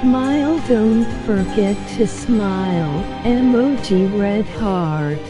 Smile, don't forget to smile. Emoji red heart.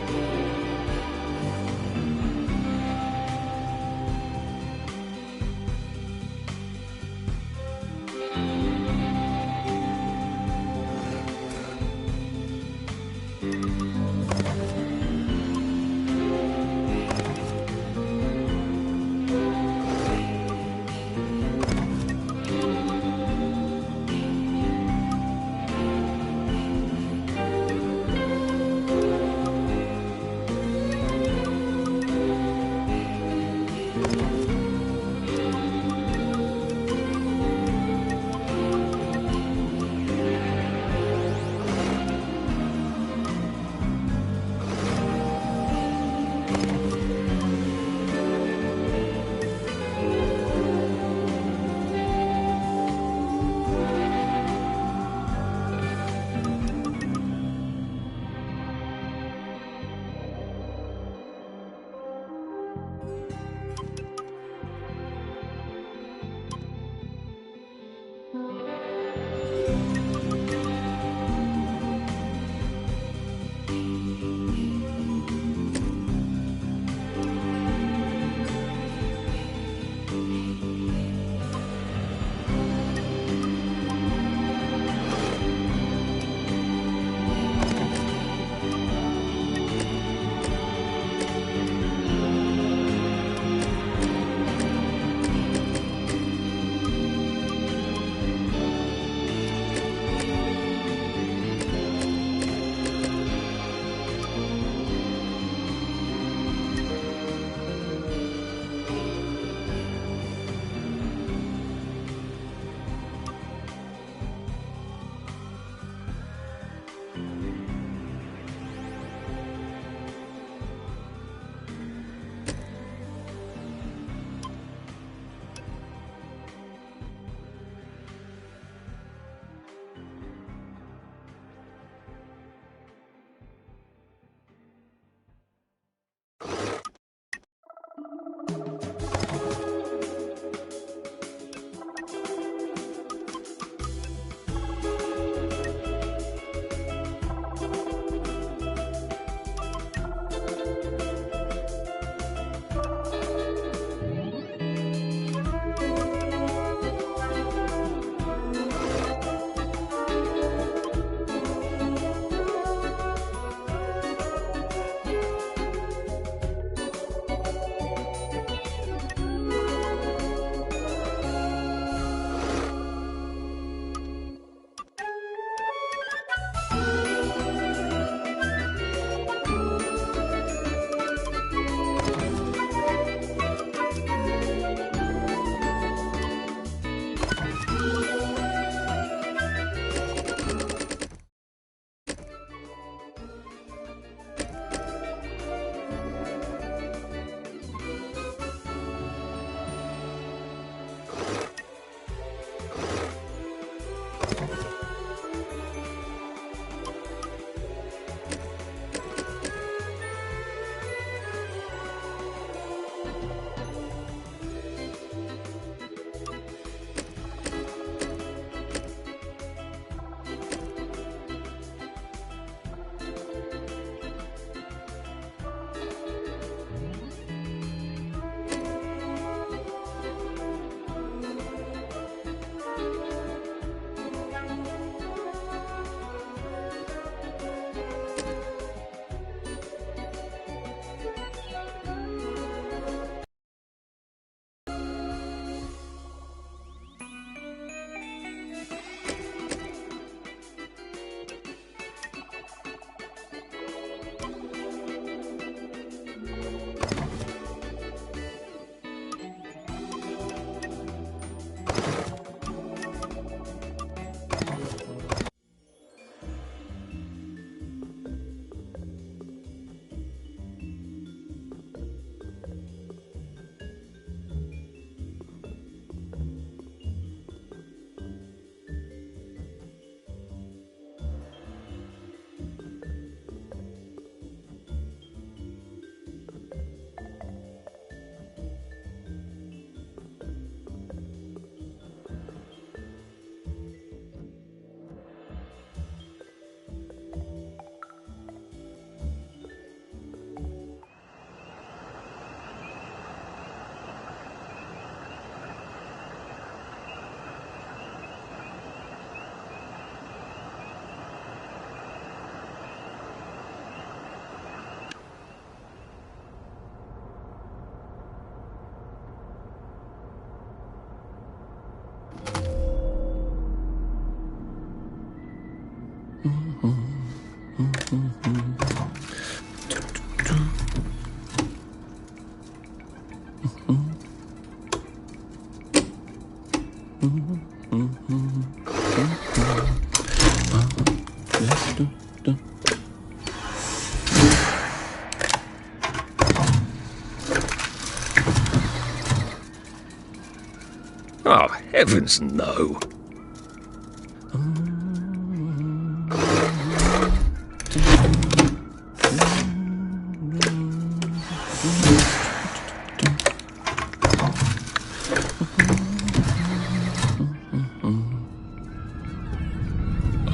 Oh, heavens no.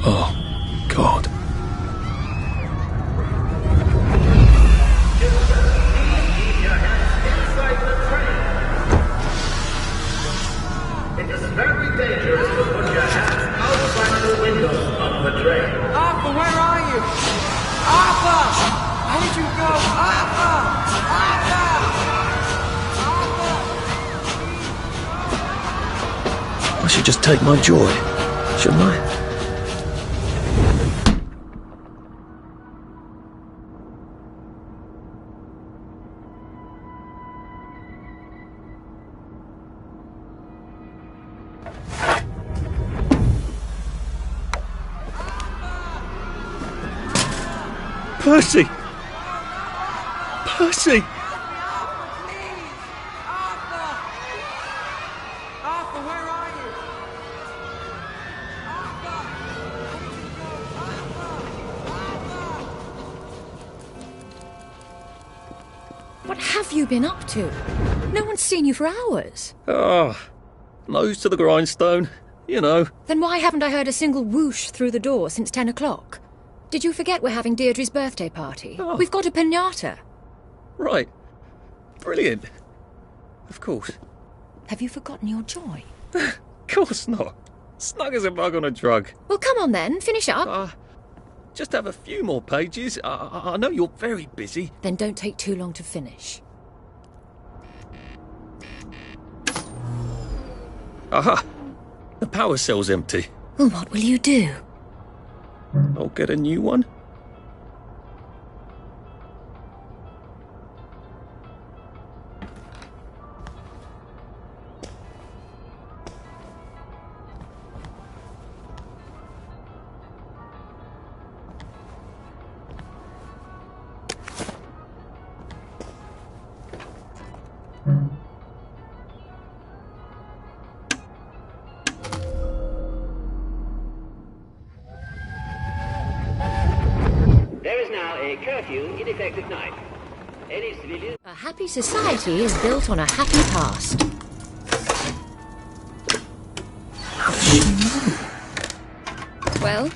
Oh, God. It is very dangerous to put your hands outside the windows of the train. Arthur, where are you? Arthur! Where did you go? Arthur! Arthur! I should just take my joy, shouldn't I? Percy! Percy! Arthur! Arthur, where are you? Arthur! What have you been up to? No one's seen you for hours. Ah, nose to the grindstone, you know. Then why haven't I heard a single whoosh through the door since 10 o'clock? Did you forget we're having Deirdre's birthday party? Oh. We've got a piñata. Right. Brilliant. Of course. Have you forgotten your joy? Of course not. Snug as a bug on a drug. Well, come on then, finish up. Just have a few more pages. I know you're very busy. Then don't take too long to finish. Aha! The power cell's empty. Well, what will you do? I'll get a new one. There is now a curfew in effect at night. Any civilian... A happy society is built on a happy past. Well,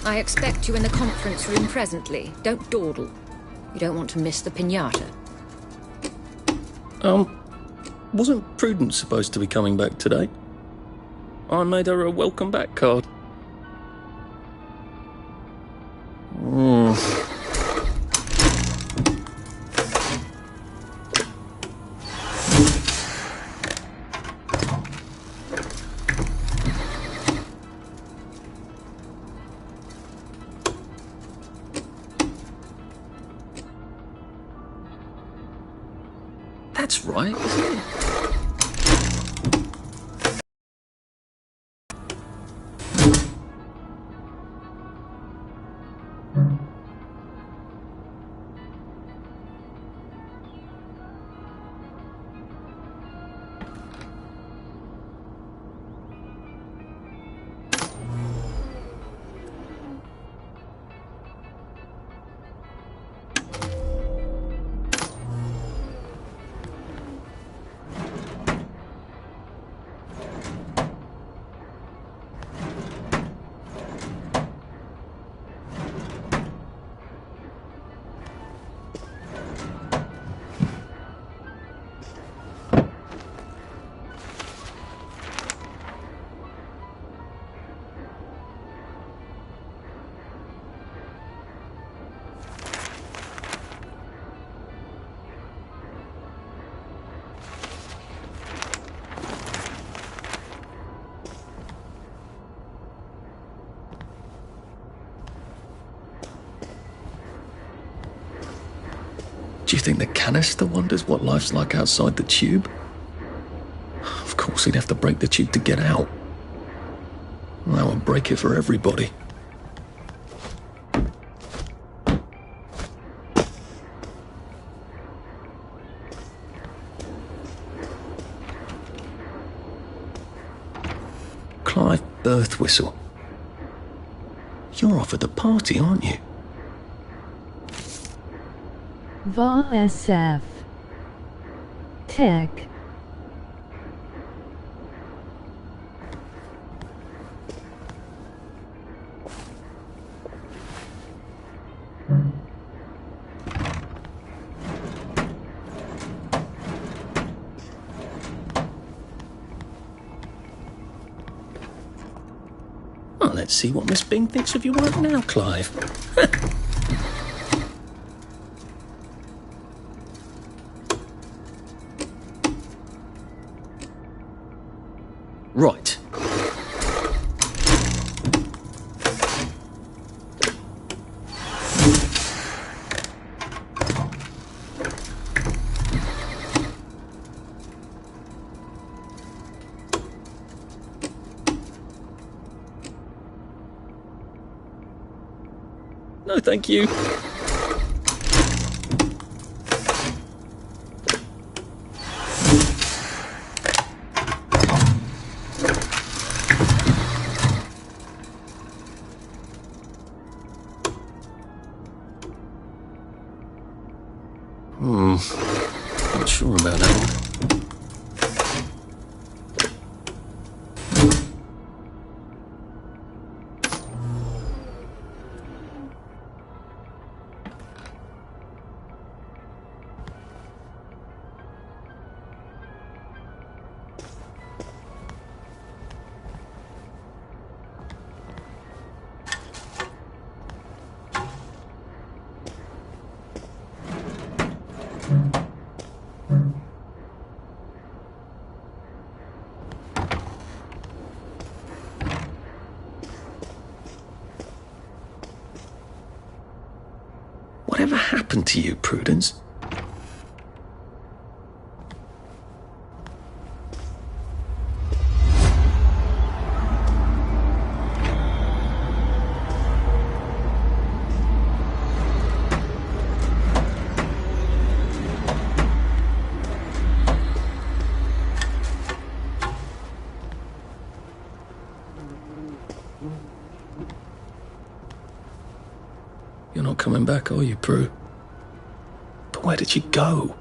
I expect you in the conference room presently. Don't dawdle. You don't want to miss the piñata. Wasn't Prudence supposed to be coming back today? I made her a welcome back card. That's right, isn't it? Do you think the canister wonders what life's like outside the tube? Of course, he'd have to break the tube to get out. Well, that would break it for everybody. Clive Birthwhistle. You're off at the party, aren't you? Va SF. Tech. Well, let's see what Miss Bing thinks of your work now, Clive. Right. No, thank you. Not sure about that one. Whatever happened to you, Prudence? You're not coming back, are you, Prue? But where did you go?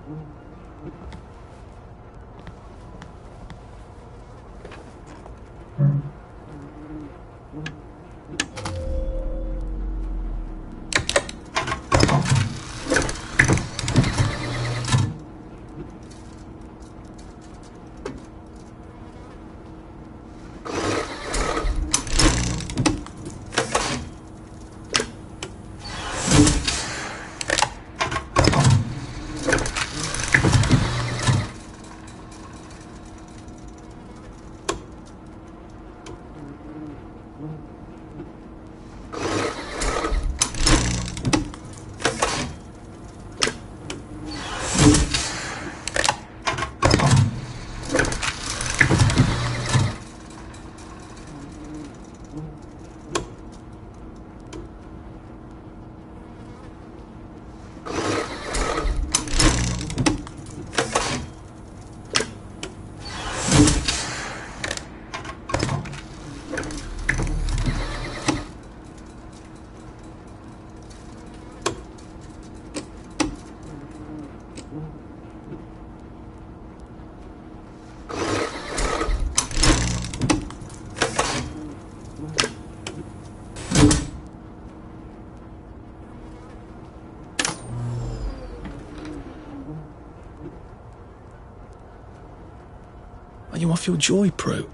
Are you off your joy, Prue?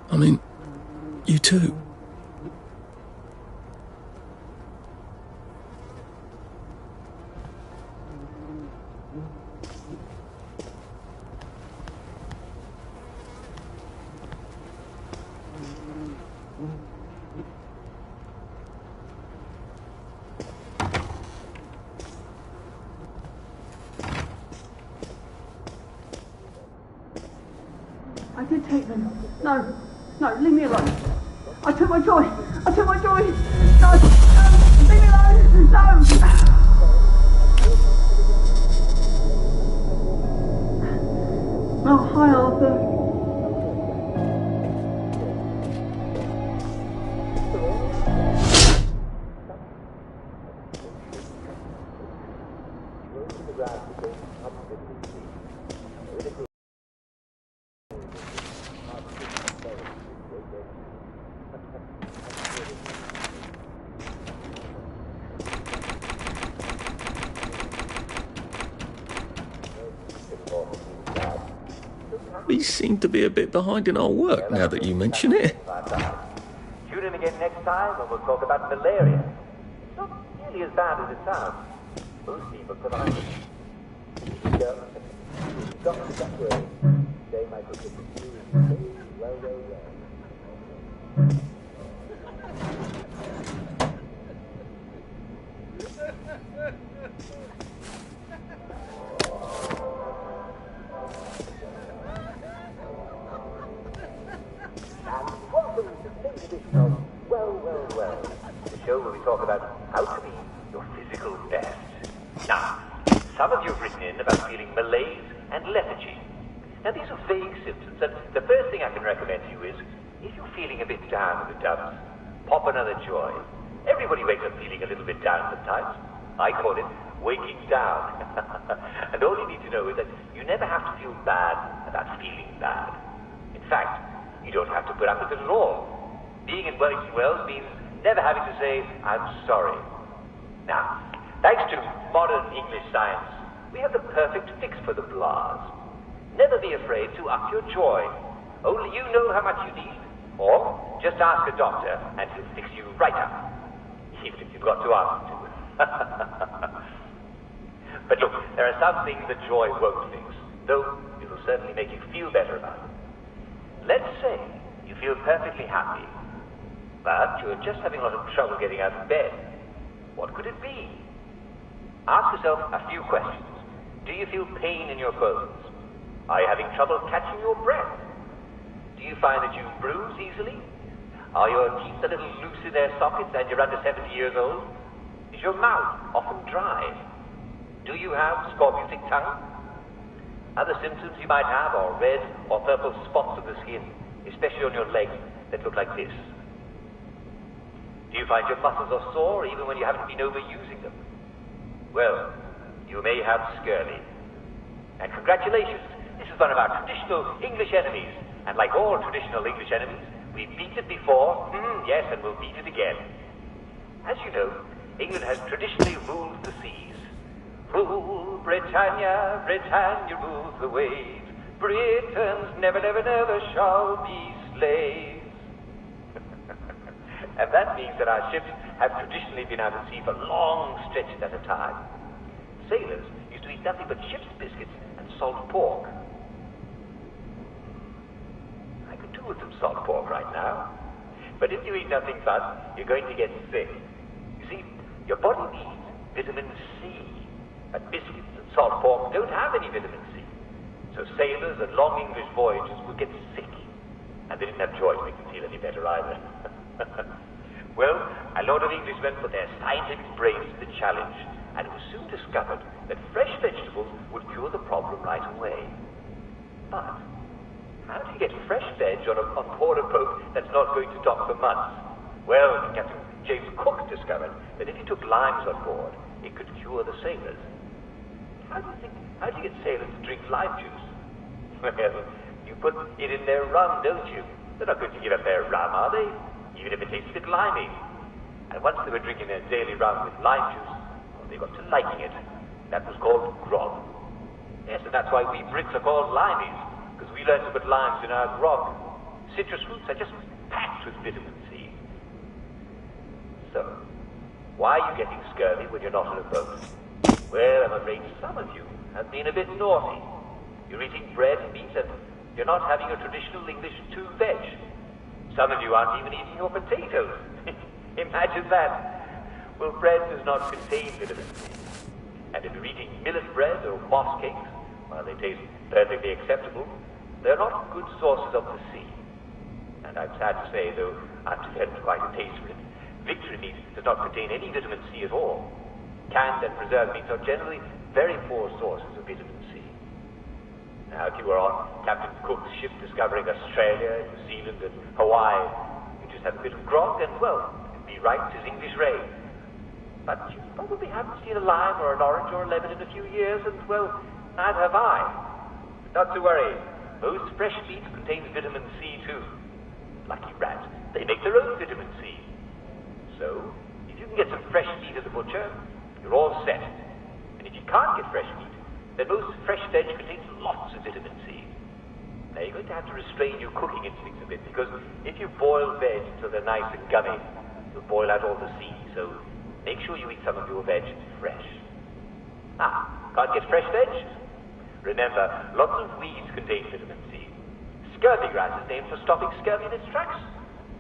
I mean, you too. I did take them. No, no, leave me alone. I took my joy. I took my joy. No, no, leave me alone. No. Oh, hi, Arthur. We seem to be a bit behind in our work now that you mention it. Tune in again next time and we'll talk about malaria. It's not nearly as bad as it sounds. Most people survive it. Well. The show where we talk about how to be your physical best. Now, some of you have written in about feeling malaise and lethargy. Now, these are vague symptoms, and the first thing I can recommend to you is, if you're feeling a bit down in the dumps, pop another joy. Everybody wakes up feeling a little bit down sometimes. I call it waking down. And all you need to know is that you never have to feel bad about feeling bad. In fact, you don't have to put up with it at all. Being in Wellington Wells means never having to say, I'm sorry. Now, thanks to modern English science, we have the perfect fix for the blahs. Never be afraid to up your joy. Only you know how much you need. Or just ask a doctor and he'll fix you right up. Even if you've got to ask him to. But look, there are some things that joy won't fix, though it will certainly make you feel better about them. Let's say you feel perfectly happy, but you're just having a lot of trouble getting out of bed. What could it be? Ask yourself a few questions. Do you feel pain in your bones? Are you having trouble catching your breath? Do you find that you bruise easily? Are your teeth a little loose in their sockets and you're under 70 years old? Is your mouth often dry? Do you have scorbutic tongue? Other symptoms you might have are red or purple spots on the skin, especially on your legs that look like this. Do you find your muscles are sore even when you haven't been overusing them? Well, you may have scurvy. And congratulations, this is one of our traditional English enemies. And like all traditional English enemies, we beat it before, yes, and we'll beat it again. As you know, England has traditionally ruled the seas. Rule, Britannia, Britannia rules the waves. Britons never, never, never shall be slaves. And that means that our ships have traditionally been out at sea for long stretches at a time. Sailors used to eat nothing but ship's biscuits and salt pork. I could do with some salt pork right now. But if you eat nothing fun, you're going to get sick. You see, your body needs vitamin C. But biscuits and salt pork don't have any vitamin C. So sailors and long English voyages would get sick. And they didn't have joy to make them feel any better either. Well, a lot of Englishmen put their scientific brains to the challenge, and it was soon discovered that fresh vegetables would cure the problem right away. But how do you get fresh veg on board a boat that's not going to dock for months? Well, Captain James Cook discovered that if you took limes on board, it could cure the sailors. How do you get sailors to drink lime juice? Well, you put it in their rum, don't you? They're not going to give up their rum, are they? Even if it tastes a bit limey. And once they were drinking their daily rum with lime juice, well, they got to liking it. That was called grog. Yes, and that's why we Brits are called limeys, because we learned to put limes in our grog. Citrus fruits are just packed with vitamin C. So, why are you getting scurvy when you're not on a boat? Well, I'm afraid some of you have been a bit naughty. You're eating bread and meat and you're not having a traditional English 2-veg. Some of you aren't even eating your potatoes. Imagine that. Well, bread does not contain vitamin C. And if you're eating millet bread or moss cakes, well, they taste perfectly acceptable. They're not good sources of the sea. And I'm sad to say, though I've developed quite a taste for it, victory meat does not contain any vitamin C at all. Canned and preserved meats are generally very poor sources of vitamin C. Now, if you were on Captain Cook's ship discovering Australia, New Zealand, and Hawaii, you just have a bit of grog and, well, it'd be right as English rain. But you probably haven't seen a lime or an orange or a lemon in a few years, and, well, neither have I. Not to worry. Most fresh meat contains vitamin C, too. Lucky rats. They make their own vitamin C. So, if you can get some fresh meat at the butcher, you're all set. And if you can't get fresh meat, then most fresh veg contains lots of vitamin C. Now, you're going to have to restrain your cooking instincts a bit, because if you boil veg until they're nice and gummy, you'll boil out all the C, so make sure you eat some of your veg fresh. Can't get fresh veg? Remember, lots of weeds contain vitamin C. Scurvy grass is named for stopping scurvy in its tracks.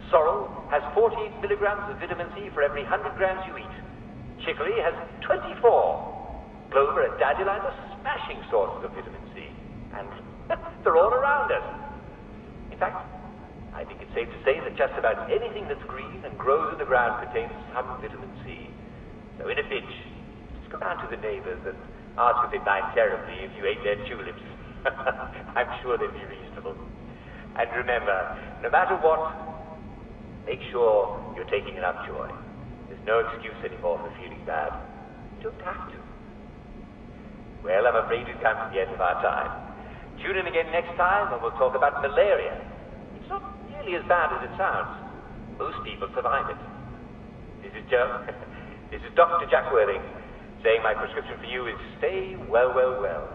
Sorrel has 48 milligrams of vitamin C for every 100 grams you eat. Chicory has 24. Clover and dandelion are smashing sources of vitamin C. And they're all around us. In fact, I think it's safe to say that just about anything that's green and grows in the ground contains some vitamin C. So in a pinch, just go down to the neighbors and ask if they'd mind terribly if you ate their tulips. I'm sure they'd be reasonable. And remember, no matter what, make sure you're taking enough joy. There's no excuse anymore for feeling bad. You don't have to. Well, I'm afraid we've come to the end of our time. Tune in again next time and we'll talk about malaria. It's not nearly as bad as it sounds. Most people survive it. This is Joe. This is Dr. Jack Worthing, saying my prescription for you is stay well, well, well.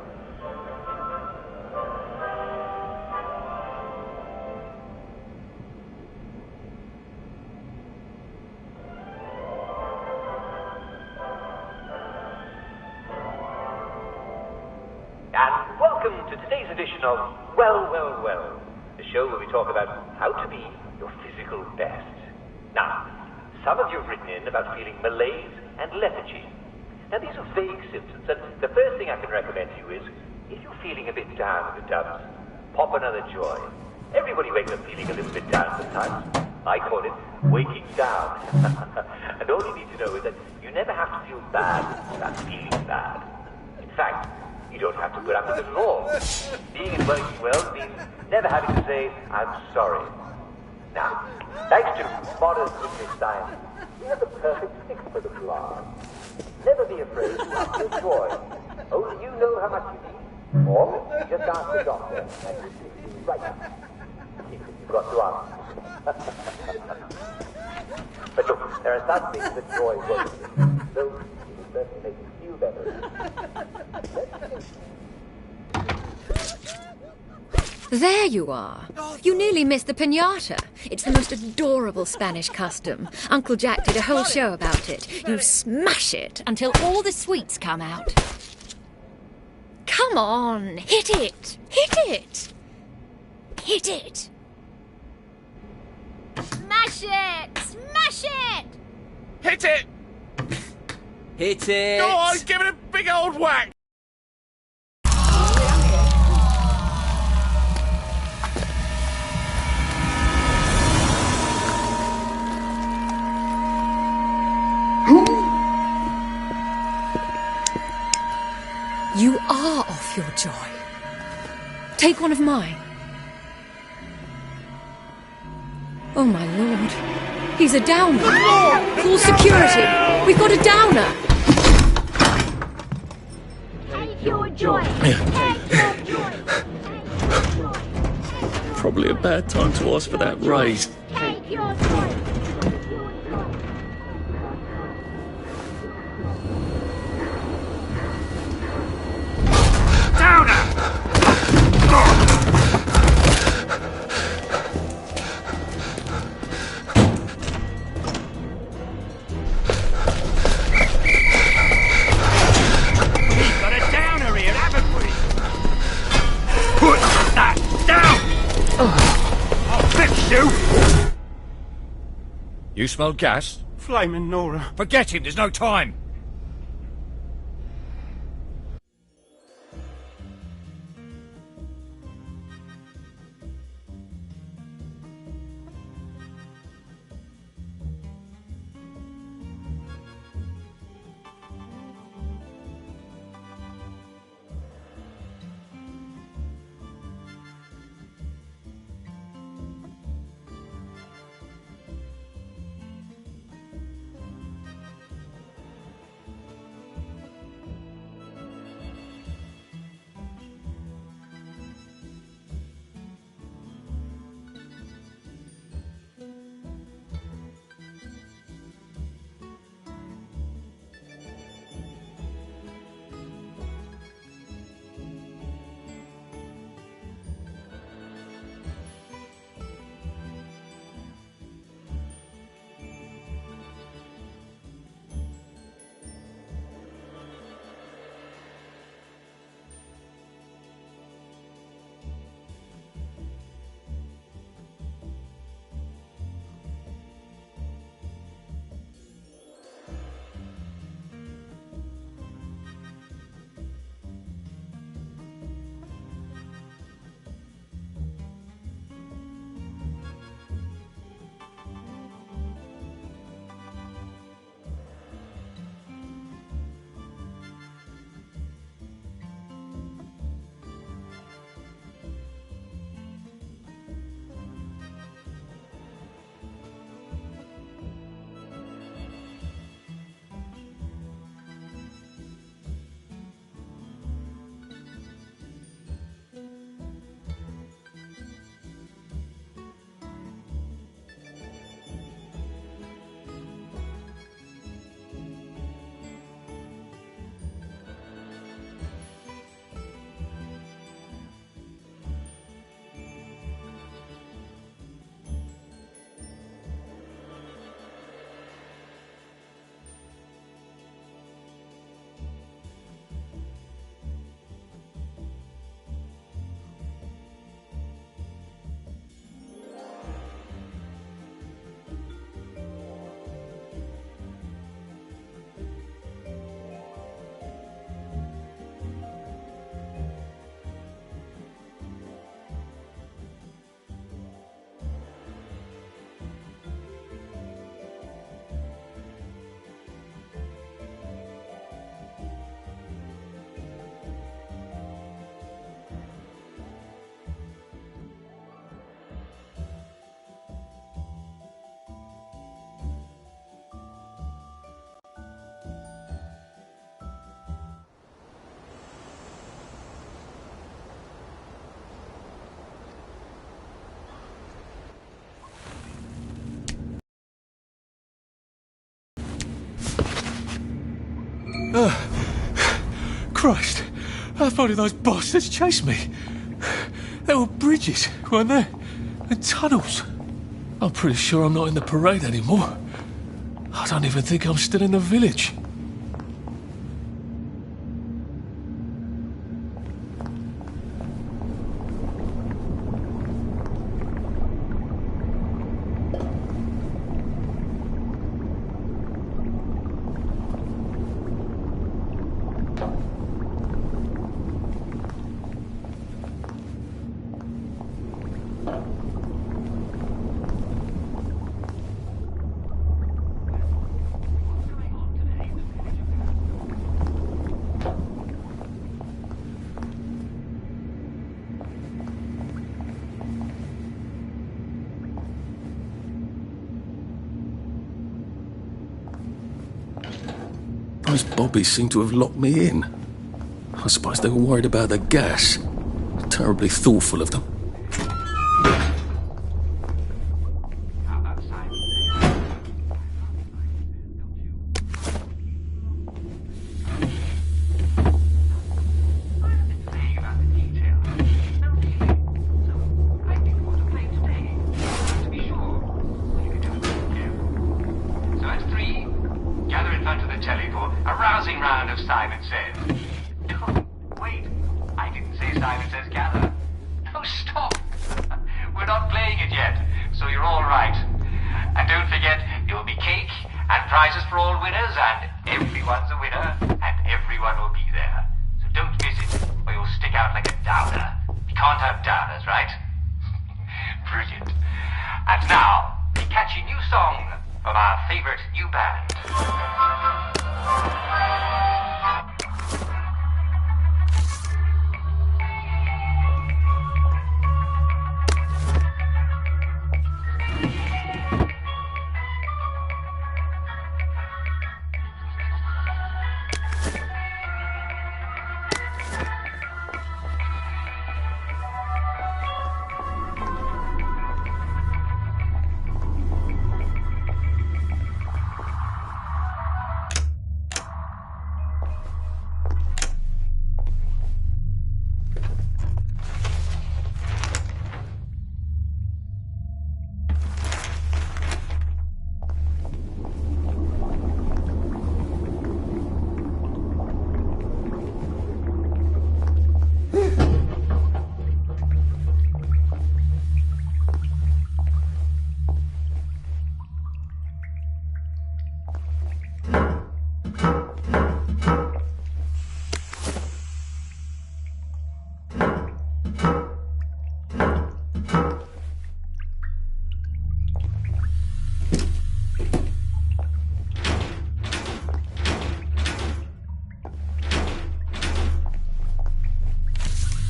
And welcome to today's edition of Well, Well, Well, the show where we talk about how to be your physical best. Now, some of you have written in about feeling malaise and lethargy. Now, these are vague symptoms, and the first thing I can recommend to you is, if you're feeling a bit down in the dumps, pop another joy. Everybody wakes up feeling a little bit down sometimes. I call it waking down. And all you need to know is that you never have to feel bad about feeling bad. In fact, you don't have to put up with it at all. Being in working well means never having to say, I'm sorry. Now, thanks to modern English science, we have the perfect fix for the flaw. Never be afraid to ask for joy. Only you know how much you need. Or just ask the doctor and he'll give you right. Secret you've got to ask. But look, there are some things that joy won't do. Though it will certainly make you feel better. There you are. You nearly missed the piñata. It's the most adorable Spanish custom. Uncle Jack did a whole show about it. You smash it until all the sweets come out. Come on, hit it! Hit it! Hit it! Smash it! Smash it! Hit it! Hit it! Go on, give it a big old whack! You are off your joy. Take one of mine. Oh, my lord. He's a downer. Call security. We've got a downer. Take your joy. Take your joy. Probably a bad time to ask for that raise. Take your joy. You smell gas? Flaming Nora. Forget him, there's no time. Christ, how far did those bastards chase me? There were bridges, weren't there? And tunnels. I'm pretty sure I'm not in the parade anymore. I don't even think I'm still in the village. Those bobbies seem to have locked me in. I suppose they were worried about the gas. Terribly thoughtful of them.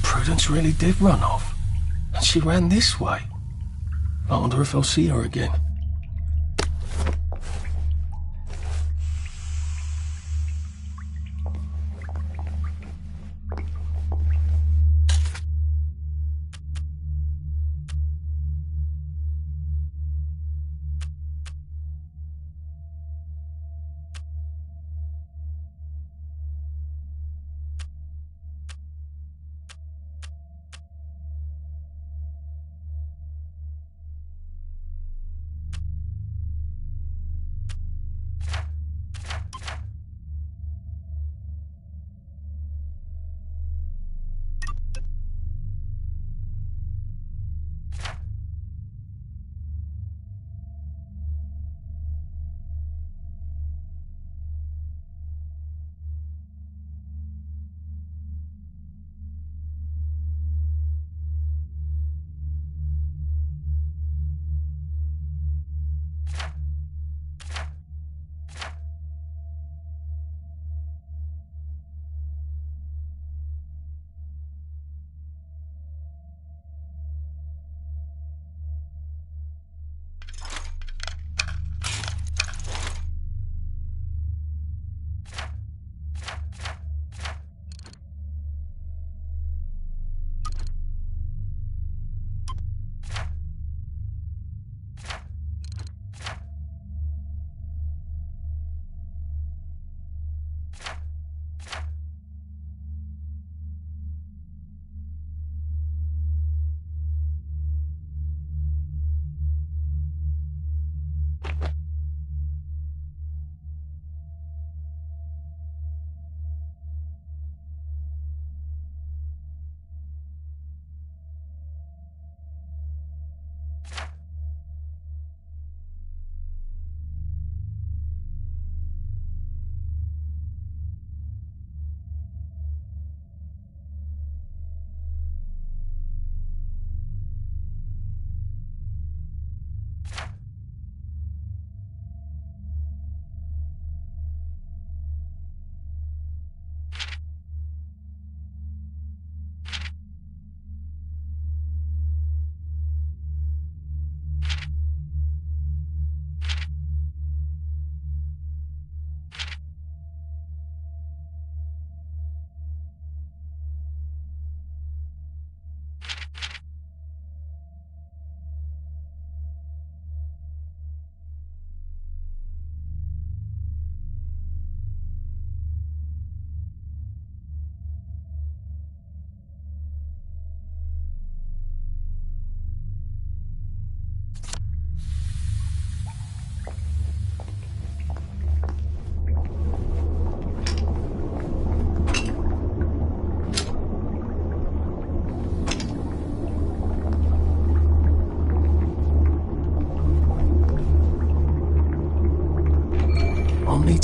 Prudence really did run off. And she ran this way. I wonder if I'll see her again.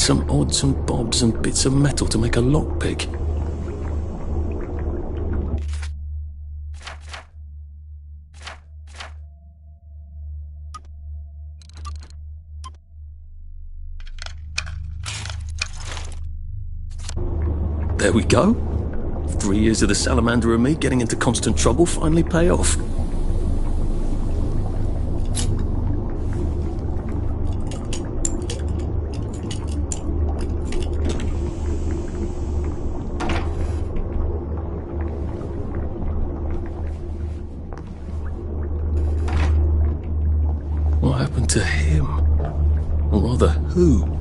need some odds and bobs and bits of metal to make a lockpick. There we go. 3 years of the salamander and me getting into constant trouble finally pay off. What happened to him? Or rather, who?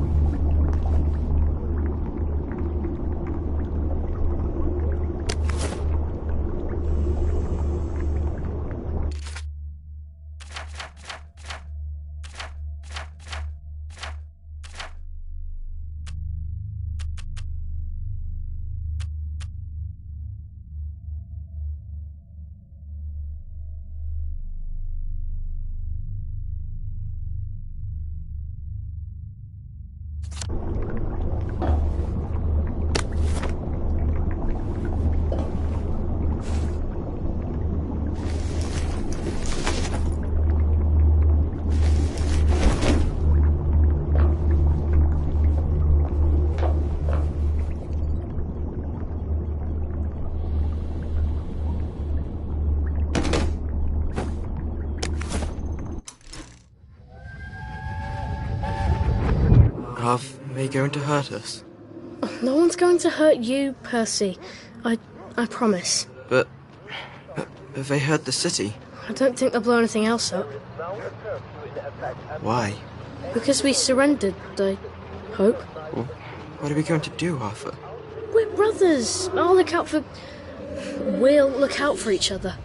Are they going to hurt us? No one's going to hurt you, Percy. I promise. But they hurt the city. I don't think they'll blow anything else up. Why? Because we surrendered, I hope. Well, what are we going to do, Arthur? We're brothers. We'll look out for each other.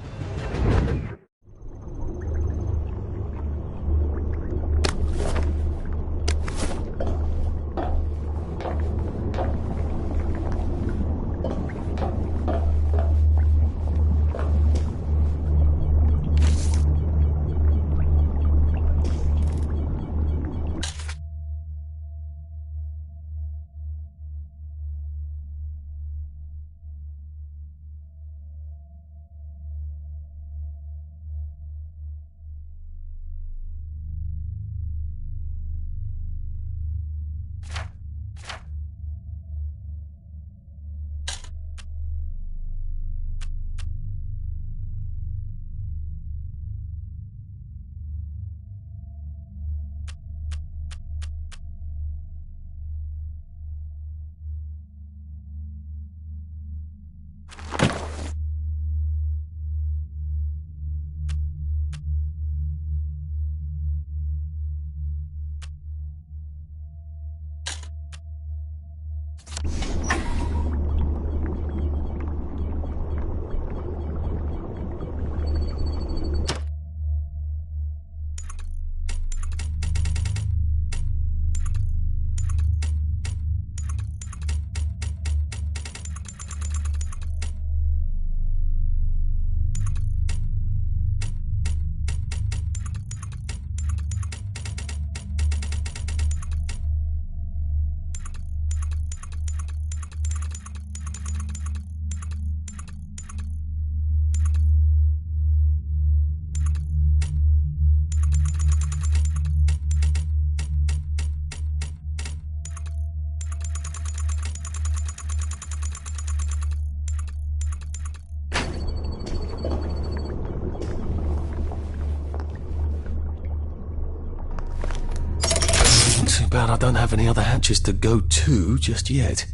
Too bad I don't have any other hatches to go to just yet.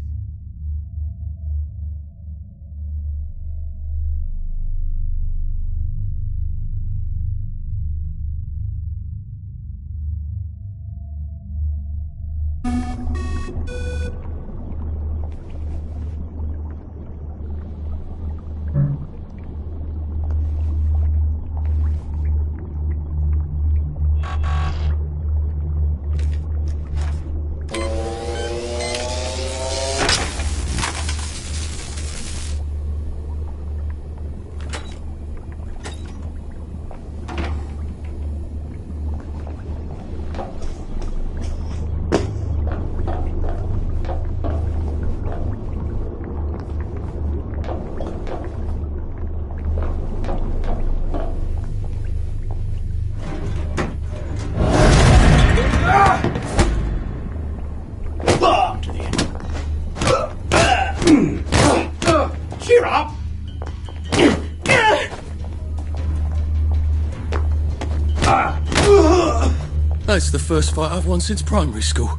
That's the first fight I've won since primary school.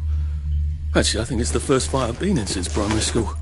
Actually, I think it's the first fight I've been in since primary school.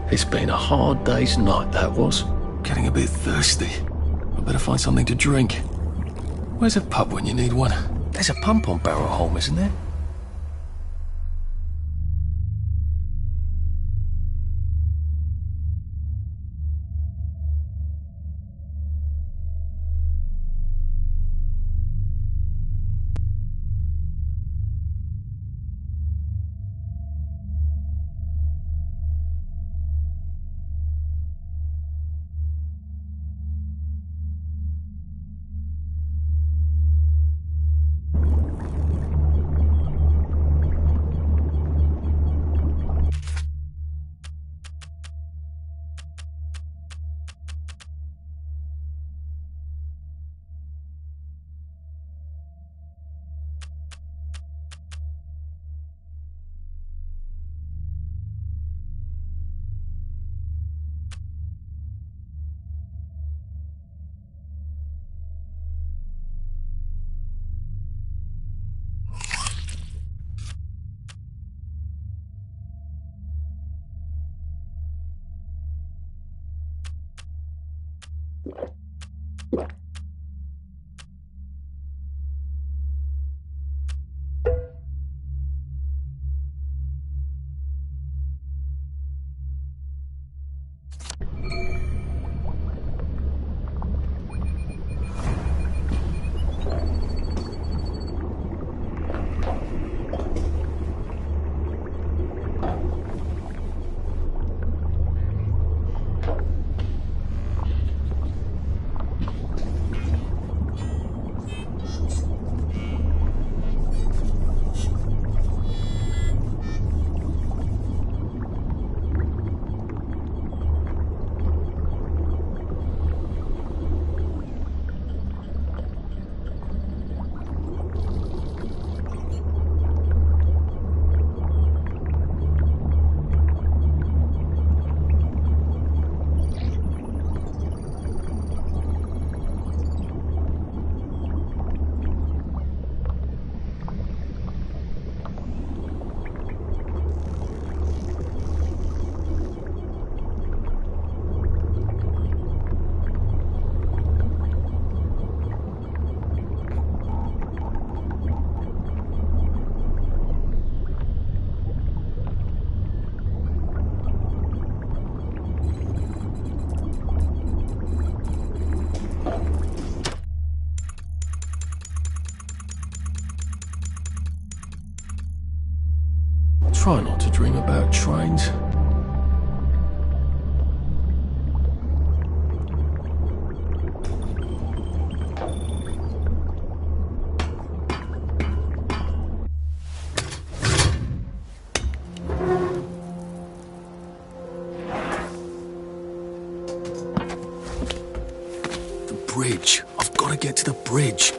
It's been a hard day's night, that was. Getting a bit thirsty. I better find something to drink. Where's a pub when you need one? There's a pump on Barrow Holme, isn't there? Try not to dream about trains. The bridge. I've got to get to the bridge.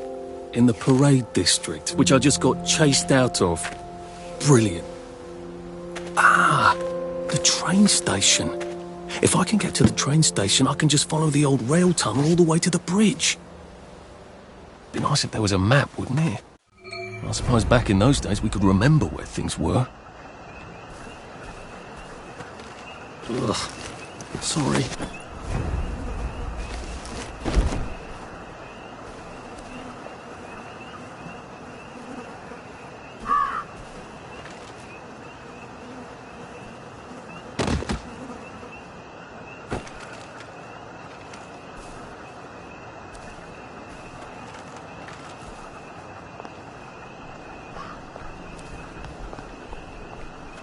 In the parade district, which I just got chased out of. Brilliant. Ah, the train station. If I can get to the train station, I can just follow the old rail tunnel all the way to the bridge. Be nice if there was a map, wouldn't it? I suppose back in those days we could remember where things were. Ugh. Sorry.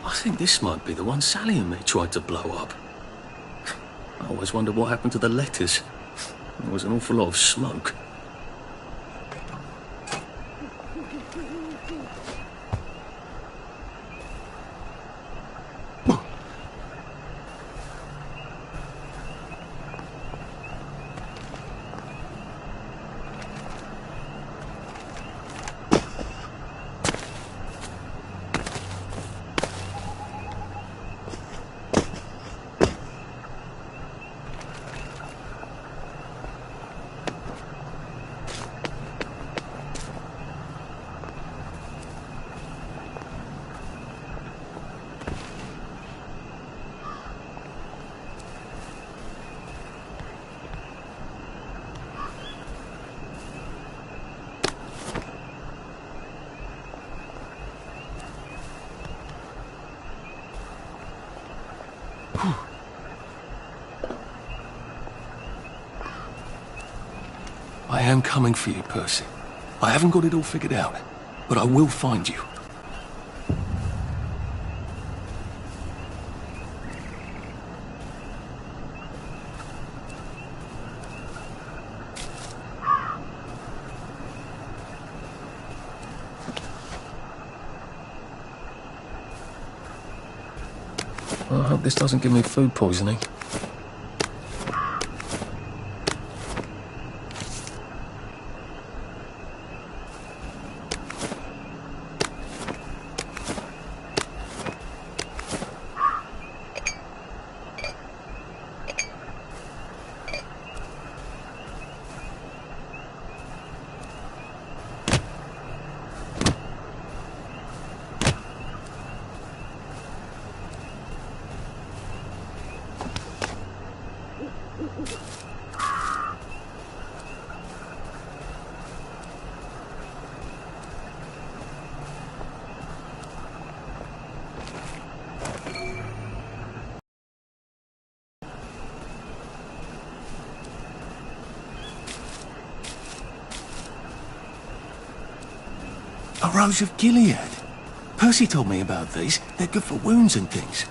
I think this might be the one Sally and me tried to blow up. I always wondered what happened to the letters. There was an awful lot of smoke. I am coming for you, Percy. I haven't got it all figured out, but I will find you. I hope this doesn't give me food poisoning. A Rose of Gilead. Percy told me about these. They're good for wounds and things.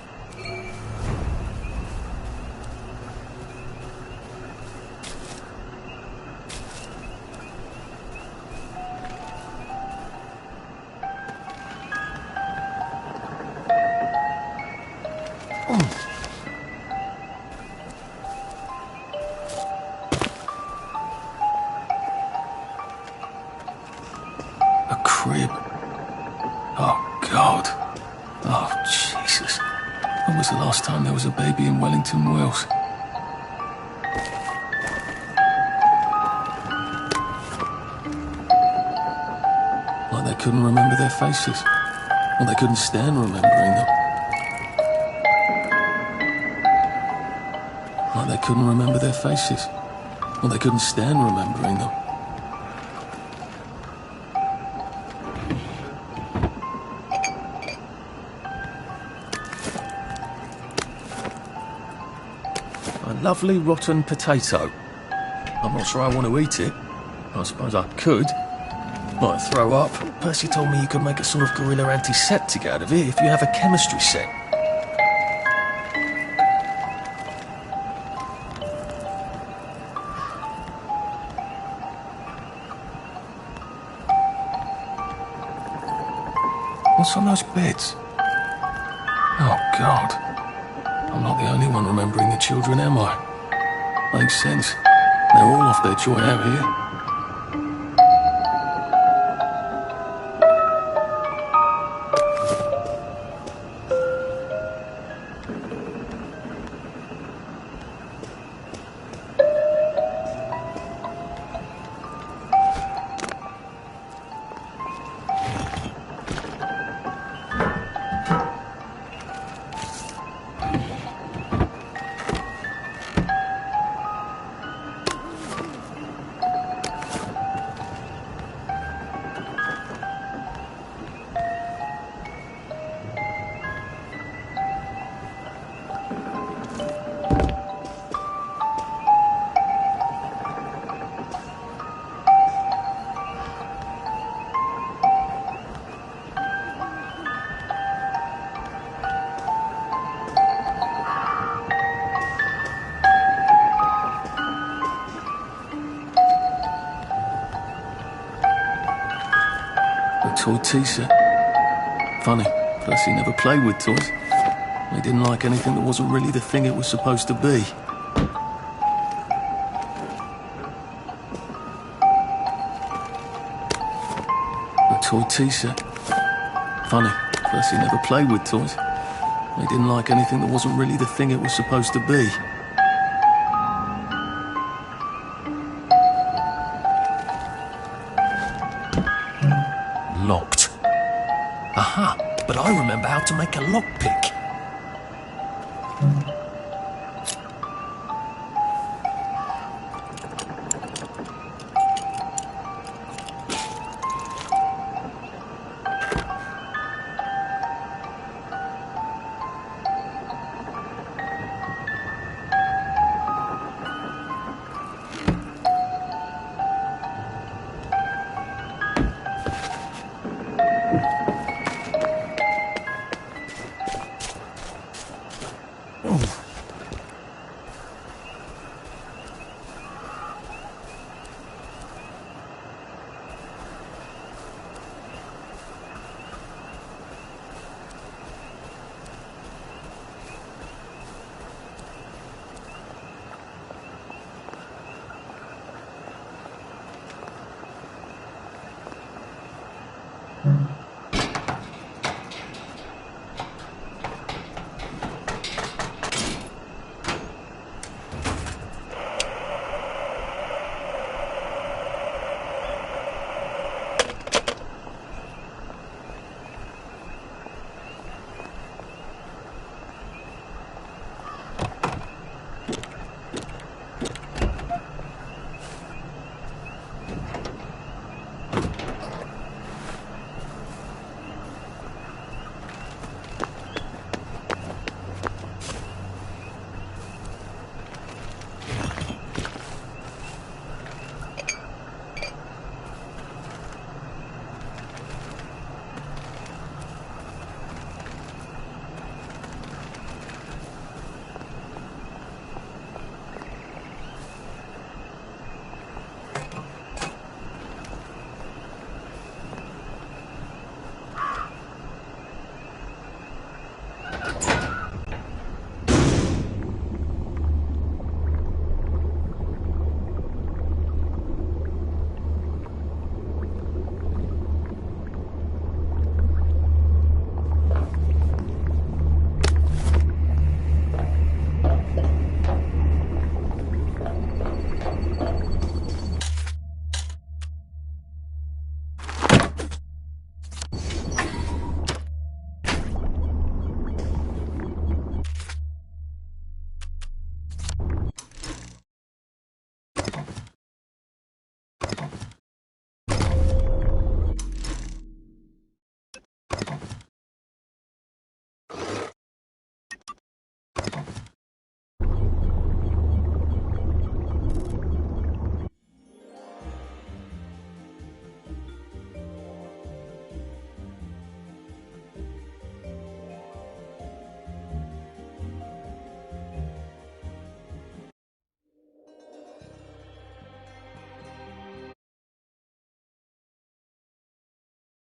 Crib. Oh, God. Oh, Jesus. When was the last time there was a baby in Wellington, Wales? Like they couldn't remember their faces. Or they couldn't stand remembering them. Like they couldn't remember their faces. Or they couldn't stand remembering them. Lovely rotten potato. I'm not sure I want to eat it. I suppose I could. Might throw up. Percy told me you could make a sort of gorilla antiseptic out of it if you have a chemistry set. What's on those beds? Oh, God. I'm not the only one remembering the children, am I? Makes sense. They're all off their joy out here. A toy tea set. Funny, Percy never played with toys. He didn't like anything that wasn't really the thing it was supposed to be. A toy tea set. Funny, Percy never played with toys. He didn't like anything that wasn't really the thing it was supposed to be. Locked. Aha, but I remember how to make a lockpick.